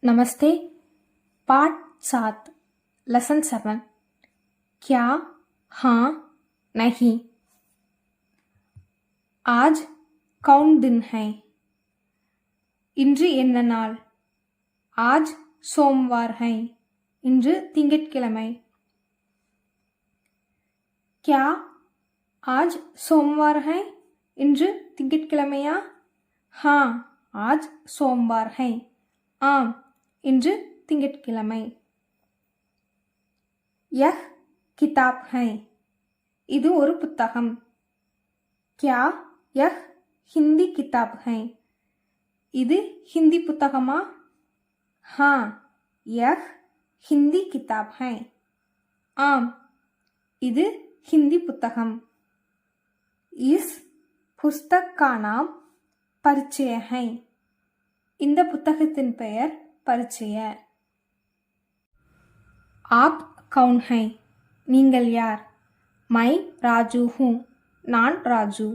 नमस्ते। पाठ 7 लेसन 7 क्या हाँ नहीं। आज कौन दिन है? இன்று என்ன நாள்? आज सोमवार है, இன்று திங்கட்கிழமை। क्या आज सोमवार है? இன்று திங்கட்கிழமையா? हाँ आज सोमवार है, ஆம் இன்று திங்கட்கிழமை। यह किताब है, இது ஒரு புத்தகம்। क्या यह हिंदी किताब है? இது ஹிந்தி புத்தகமா? हाँ यह हिंदी किताब है, ஆம் இது ஹிந்தி புத்தகம்। इस पुस्तक का नाम परिचय है, இந்த புத்தகத்தின் பெயர் परिचय। आप कौन है? நீங்கள் யார்? मैं राजू हूँ, நான் ராஜு।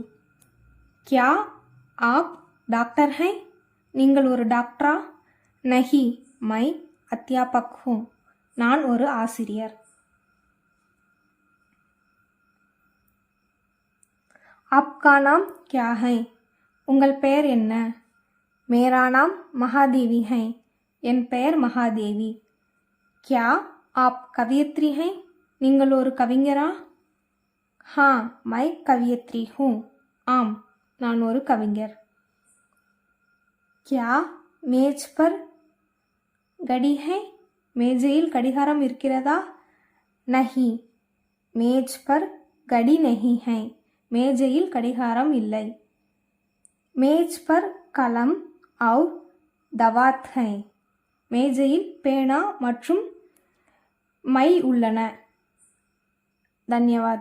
क्या आप डॉक्टर हैं? நீங்கள் ஒரு டாக்டரா? नहीं मैं अध्यापक हूँ, நான் ஒரு ஆசிரியர்। आपका नाम क्या है? உங்கள் பெயர் என்ன? मेरा नाम महादेवी है, என் பெயர் மகாதேவி। क्या आप कवियत्री हैं? நீங்கள் ஒரு கவிஞரா? हाँ मैं कवियत्री हूँ, ஆம் நான் ஒரு கவிஞர்। क्या मेज पर घड़ी है? மேஜையில் கடிகாரம் இருக்கிறதா? नहीं मेज पर घड़ी नहीं है, மேஜையில் கடிகாரம் இல்லை। मेज पर कलम और दवात है, மேஜையில் பேனா மற்றும் மை உள்ளன। धन्यवाद।